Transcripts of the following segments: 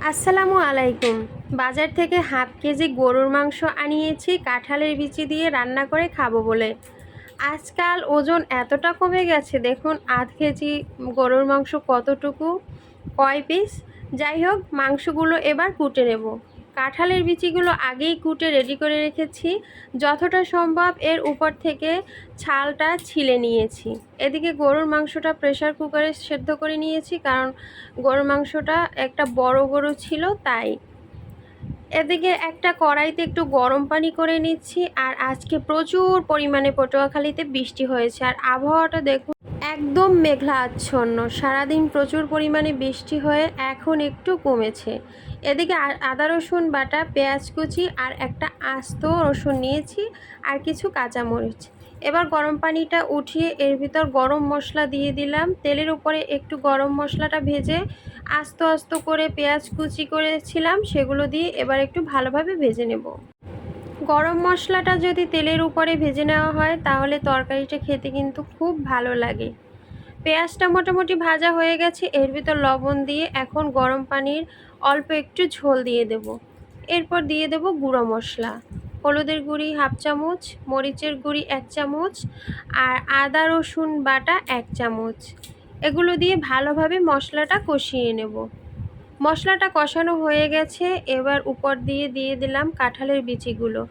আসসালামু আলাইকুম। বাজার থেকে হাফ কেজি গরুর মাংস আনিয়েছি কাঁঠালের বিচি দিয়ে রান্না করে খাবো বলে। আজকাল ওজন এতটা কমে গেছে, দেখুন আধ কেজি গরুর মাংস কতটুকু, কয় পিস। যাই হোক, মাংসগুলো এবার কুটে নেব। কাঁঠালের বিচিগুলো আগেই কুটে রেডি করে রেখেছি। যতটা সম্ভব এর উপর থেকে ছালটা ছিলে নিয়েছি। এদিকে গরুর মাংসটা প্রেসার কুকারে সেদ্ধ করে নিয়েছি, কারণ গরুর মাংসটা একটা বড় গরু ছিল তাই। এদিকে একটা কড়াইতে একটু গরম পানি করে নিচ্ছি। আর আজকে প্রচুর পরিমাণে পটুয়াখালীতে বৃষ্টি হয়েছে, আর আবহাওয়াটা দেখুন একদম মেঘলা আচ্ছন্ন। সারাদিন প্রচুর পরিমাণে বৃষ্টি হয়ে এখন একটু কমেছে। এদিকে আদা রসুন বাটা, পেঁয়াজ কুচি আর একটা আস্ত রসুন নিয়েছি, আর কিছু কাঁচামরিচ। এবার গরম পানিটা উঠিয়ে এর ভিতর গরম মশলা দিয়ে দিলাম। তেলের উপরে একটু গরম মশলাটা ভেজে আস্ত আস্ত করে পেঁয়াজ কুচি করেছিলাম সেগুলো দিয়ে এবার একটু ভালোভাবে ভেজে নেব। গরম মশলাটা যদি তেলের উপরে ভেজে নেওয়া হয় তাহলে তরকারিটা খেতে কিন্তু খুব ভালো লাগে। পেঁয়াজটা মোটামুটি ভাজা হয়ে গেছে। এর ভিতর লবণ দিয়ে এখন গরম পানির অল্প একটু ঝোল দিয়ে দেব। এরপর দিয়ে দেব গুঁড়ো মশলা, হলুদের গুঁড়ি হাফ চামচ, মরিচের গুঁড়ি 1 চামচ, আর আদা রসুন বাটা 1 চামচ। এগুলো দিয়ে ভালোভাবে মশলাটা কষিয়ে নেব। মশলাটা কষানো হয়ে গেছে। এবার উপর দিয়ে দিলাম কাঁঠালের বিচিগুলো।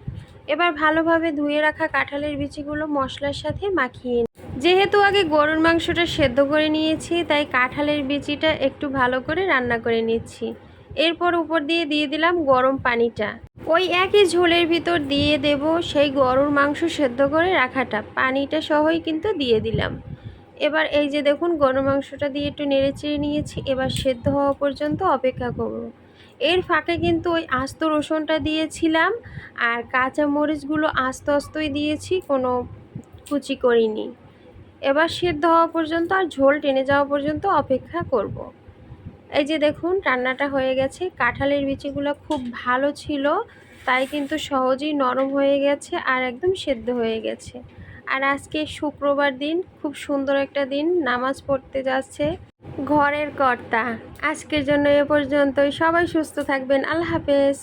এবার ভালোভাবে ধুয়ে রাখা কাঁঠালের বিচিগুলো মশলার সাথে মাখিয়ে যেহেতু আগে গরুর মাংসটা সেদ্ধ করে নিয়েছি, তাই কাঁঠালের বিচিটা একটু ভালো করে রান্না করে নিচ্ছি। এরপর উপর দিয়ে দিলাম গরম পানিটা। ওই একই ঝোলের ভিতর দিয়ে দেব সেই গরুর মাংস সেদ্ধ করে রাখাটা, পানিটা সহই কিন্তু দিয়ে দিলাম। এবার এই যে দেখুন গরুর মাংসটা দিয়ে একটু নেড়েচেড়ে নিয়েছি। এবার সেদ্ধ হওয়া পর্যন্ত অপেক্ষা করব। এর ফাঁকে কিন্তু ওই আস্ত রসুনটা দিয়েছিলাম, আর কাঁচা মরিচগুলো আস্তে আস্তই দিয়েছি, কোনো কুচি করিনি। এবার সেদ্ধ হওয়া পর্যন্ত আর ঝোল টেনে যাওয়া পর্যন্ত অপেক্ষা করব। এই যে দেখুন রান্নাটা হয়ে গেছে। কাঁঠালের বিচিগুলো খুব ভালো ছিল, তাই কিন্তু সহজেই নরম হয়ে গেছে আর একদম সেদ্ধ হয়ে গেছে। আর আজকে শুক্রবার দিন, খুব সুন্দর একটা দিন, নামাজ পড়তে যাচ্ছে ঘরের কর্তা। আজকের জন্য এ পর্যন্তই। সবাই সুস্থ থাকবেন। আল্লাহ হাফেজ।